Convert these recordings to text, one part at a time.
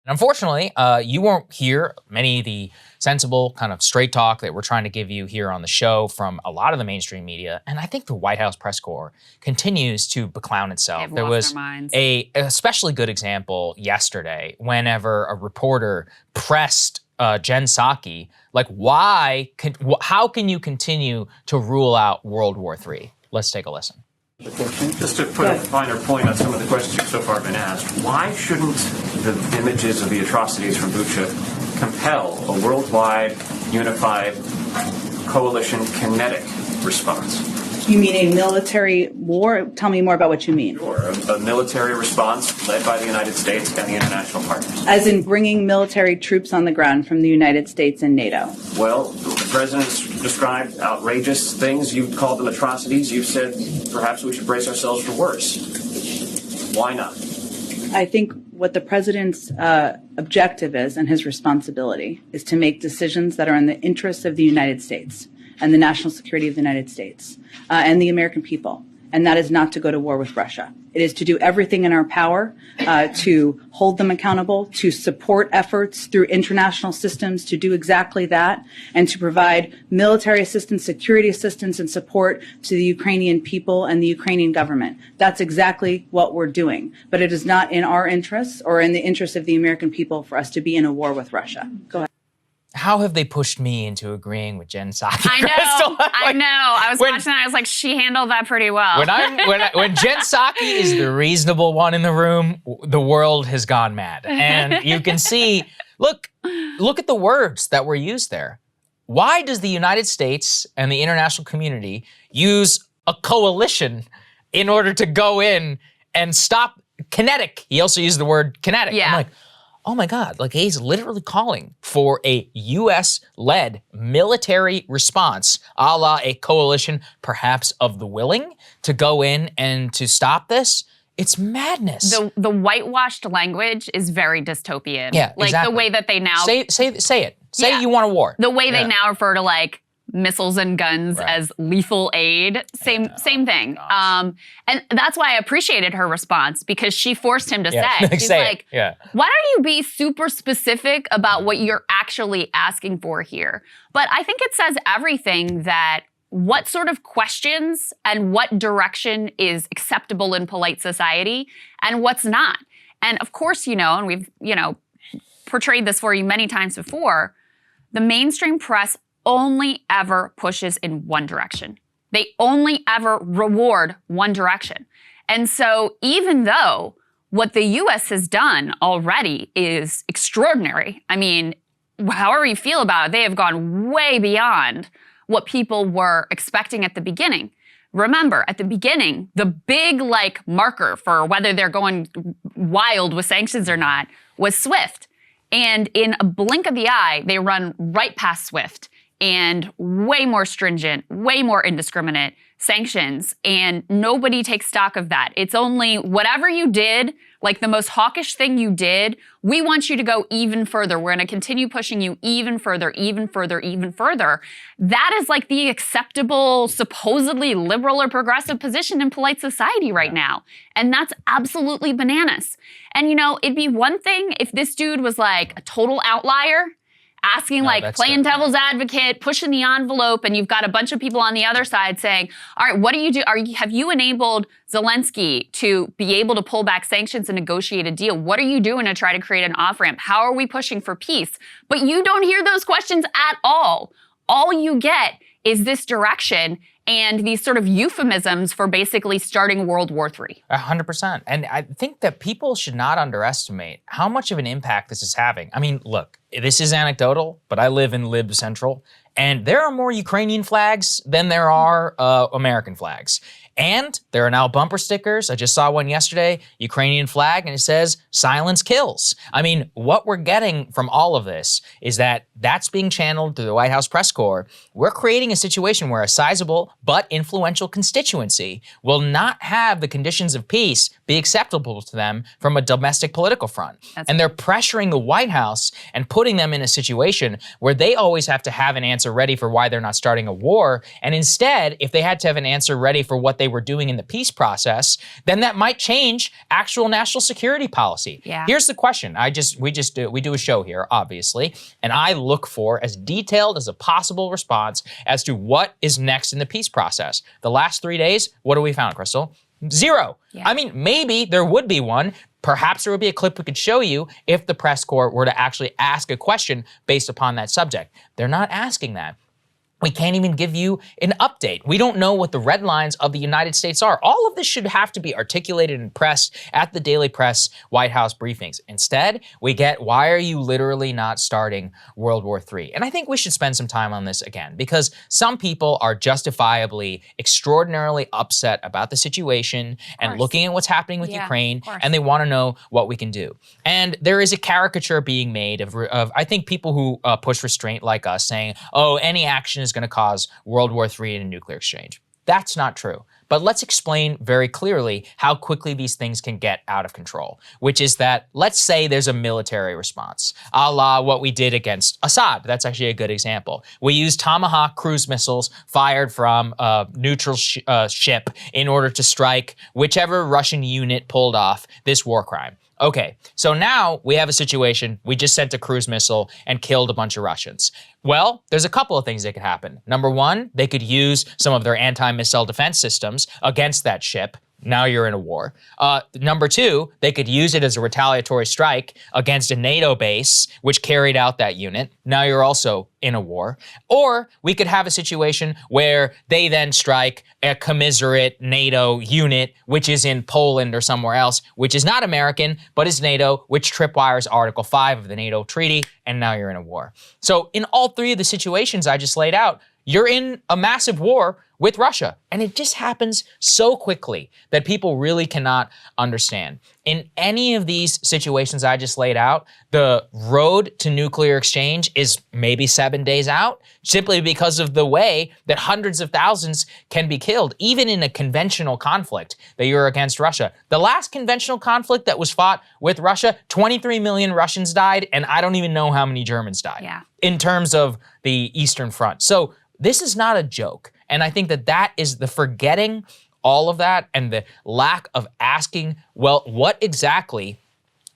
Unfortunately, you won't hear many of the sensible kind of straight talk that we're trying to give you here on the show from a lot of the mainstream media. And I think the White House press corps continues to beclown itself. There was a especially good example yesterday whenever a reporter pressed Jen Psaki, like, how can you continue to rule out World War III? Let's take a listen. Just to put a finer point on some of the questions so far been asked, why shouldn't the images of the atrocities from Bucha compel a worldwide, unified, coalition kinetic response? You mean a military war? Tell me more about what you mean. Sure, a military response led by the United States and the international partners. As in bringing military troops on the ground from the United States and NATO? Well, the president's described outrageous things. You've called them atrocities. You've said perhaps we should brace ourselves for worse. Why not? I think what the president's objective is and his responsibility is to make decisions that are in the interests of the United States and the national security of the United States and the American people. And that is not to go to war with Russia. It is to do everything in our power to hold them accountable, to support efforts through international systems to do exactly that, and to provide military assistance, security assistance, and support to the Ukrainian people and the Ukrainian government. That's exactly what we're doing. But it is not in our interests or in the interests of the American people for us to be in a war with Russia. Go ahead. How have they pushed me into agreeing with Jen Psaki? I know, Krystal? I know. I was watching that. I was like, she handled that pretty well. When Jen Psaki is the reasonable one in the room, the world has gone mad. And you can see, look at the words that were used there. Why does the United States and the international community use a coalition in order to go in and stop kinetic? He also used the word kinetic. Yeah. I'm like, oh my God, like he's literally calling for a US-led military response, a la a coalition perhaps of the willing to go in and to stop this. It's madness. The whitewashed language is very dystopian. Yeah, like exactly. the way that they now say it. Say Yeah. you want a war. The way they now refer to like missiles and guns as lethal aid, same thing. And that's why I appreciated her response, because she forced him to say. She's like, why don't you be super specific about what you're actually asking for here? But I think it says everything that what sort of questions and what direction is acceptable in polite society and what's not. And of course, and we've, portrayed this for you many times before, the mainstream press only ever pushes in one direction. They only ever reward one direction. And so even though what the US has done already is extraordinary, I mean, however you feel about it, they have gone way beyond what people were expecting at the beginning. Remember, at the beginning, the big marker for whether they're going wild with sanctions or not was SWIFT. And in a blink of the eye, they run right past SWIFT and way more stringent, way more indiscriminate sanctions, and nobody takes stock of that. It's only whatever you did, like the most hawkish thing you did, we want you to go even further. We're going to continue pushing you even further, even further, even further. That is like the acceptable, supposedly liberal or progressive position in polite society right now. And that's absolutely bananas. And it'd be one thing if this dude was like a total outlier, asking playing devil's advocate, pushing the envelope, and you've got a bunch of people on the other side saying, all right, what do you do? Have you enabled Zelensky to be able to pull back sanctions and negotiate a deal? What are you doing to try to create an off-ramp? How are we pushing for peace? But you don't hear those questions at all. All you get is this direction and these sort of euphemisms for basically starting World War III. 100%. And I think that people should not underestimate how much of an impact this is having. I mean, look, this is anecdotal, but I live in Lib Central, and there are more Ukrainian flags than there are American flags. And there are now bumper stickers. I just saw one yesterday, Ukrainian flag, and it says, silence kills. I mean, what we're getting from all of this is that that's being channeled through the White House press corps. We're creating a situation where a sizable but influential constituency will not have the conditions of peace be acceptable to them from a domestic political front. And they're pressuring the White House and putting them in a situation where they always have to have an answer ready for why they're not starting a war. And instead, if they had to have an answer ready for what they they were doing in the peace process, then that might change actual national security policy. Yeah. Here's the question. We do a show here, obviously, and I look for as detailed as a possible response as to what is next in the peace process. The last 3 days, what have we found, Krystal? Zero. Yeah. I mean, maybe there would be one. Perhaps there would be a clip we could show you if the press corps were to actually ask a question based upon that subject. They're not asking that. We can't even give you an update. We don't know what the red lines of the United States are. All of this should have to be articulated and pressed at the Daily Press White House briefings. Instead, we get, why are you literally not starting World War III? And I think we should spend some time on this again, because some people are justifiably extraordinarily upset about the situation and looking at what's happening with Ukraine, and they want to know what we can do. And there is a caricature being made of I think, people who push restraint like us saying, oh, any action is going to cause World War III and a nuclear exchange. That's not true. But let's explain very clearly how quickly these things can get out of control, which is that, let's say there's a military response, a la what we did against Assad. That's actually a good example. We used Tomahawk cruise missiles fired from a neutral ship in order to strike whichever Russian unit pulled off this war crime. Okay, so now we have a situation, we just sent a cruise missile and killed a bunch of Russians. Well, there's a couple of things that could happen. Number one, they could use some of their anti-missile defense systems against that ship. Now you're in a war. Number two, they could use it as a retaliatory strike against a NATO base, which carried out that unit. Now you're also in a war. Or we could have a situation where they then strike a commiserate NATO unit, which is in Poland or somewhere else, which is not American, but is NATO, which tripwires Article 5 of the NATO treaty, and now you're in a war. So in all three of the situations I just laid out, you're in a massive war with Russia. And it just happens so quickly that people really cannot understand. In any of these situations I just laid out, the road to nuclear exchange is maybe 7 days out, simply because of the way that hundreds of thousands can be killed, even in a conventional conflict that you're against Russia. The last conventional conflict that was fought with Russia, 23 million Russians died, and I don't even know how many Germans died in terms of the Eastern Front. So this is not a joke. And I think that is the forgetting all of that and the lack of asking, well, what exactly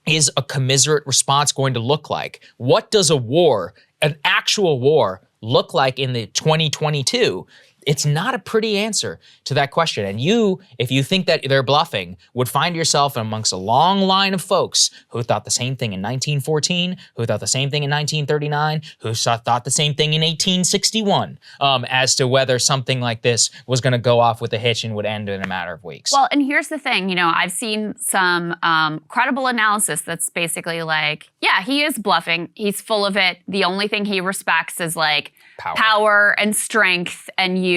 is a commiserate response going to look like? What does a war, an actual war, look like in the 2022? It's not a pretty answer to that question. And you, if you think that they're bluffing, would find yourself amongst a long line of folks who thought the same thing in 1914, who thought the same thing in 1939, who thought the same thing in 1861, as to whether something like this was going to go off with a hitch and would end in a matter of weeks. Well, and here's the thing, I've seen some credible analysis that's basically like, yeah, he is bluffing. He's full of it. The only thing he respects is like power and strength, and you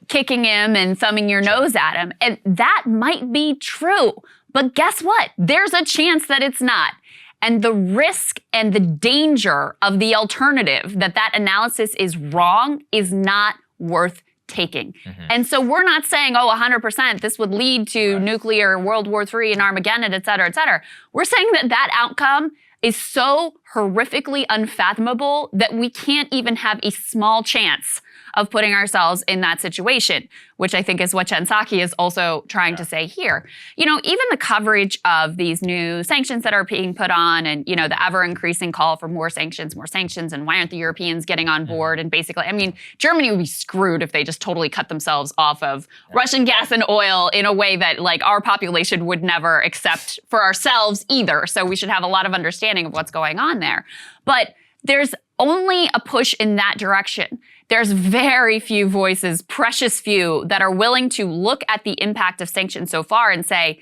kicking him and thumbing your nose at him. And that might be true. But guess what? There's a chance that it's not. And the risk and the danger of the alternative, that analysis is wrong, is not worth taking. And so we're not saying, 100% this would lead to nuclear World War III and Armageddon, et cetera, et cetera. We're saying that outcome is so horrifically unfathomable that we can't even have a small chance of putting ourselves in that situation, which I think is what Psaki is also trying to say here. Even the coverage of these new sanctions that are being put on, and, the ever-increasing call for more sanctions, and why aren't the Europeans getting on board? And basically, Germany would be screwed if they just totally cut themselves off of Russian gas and oil in a way that, like, our population would never accept for ourselves either. So we should have a lot of understanding of what's going on there. But there's only a push in that direction. There's very few voices, precious few, that are willing to look at the impact of sanctions so far and say,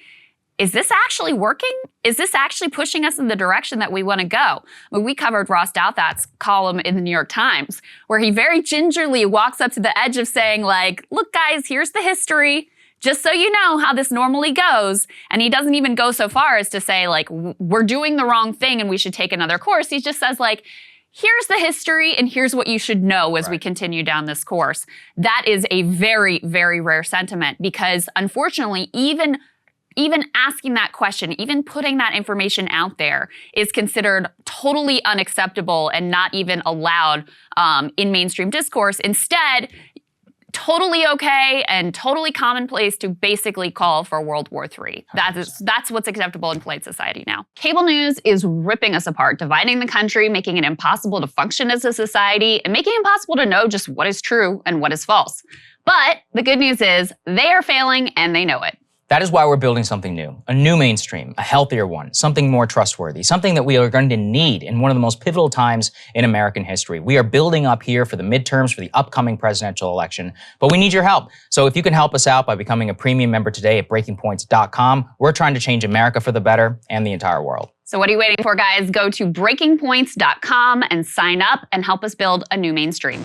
is this actually working? Is this actually pushing us in the direction that we want to go? We covered Ross Douthat's column in the New York Times, where he very gingerly walks up to the edge of saying, like, look, guys, here's the history, just so you know how this normally goes. And he doesn't even go so far as to say, like, we're doing the wrong thing and we should take another course. He just says, like, here's the history and here's what you should know as we continue down this course. That is a very, very rare sentiment, because unfortunately, even asking that question, even putting that information out there, is considered totally unacceptable and not even allowed in mainstream discourse. Instead, totally okay and totally commonplace to basically call for World War III. That's what's acceptable in polite society now. Cable news is ripping us apart, dividing the country, making it impossible to function as a society, and making it impossible to know just what is true and what is false. But the good news is they are failing and they know it. That is why we're building something new, a new mainstream, a healthier one, something more trustworthy, something that we are going to need in one of the most pivotal times in American history. We are building up here for the midterms, for the upcoming presidential election, but we need your help. So if you can help us out by becoming a premium member today at breakingpoints.com, we're trying to change America for the better and the entire world. So what are you waiting for, guys? Go to breakingpoints.com and sign up and help us build a new mainstream.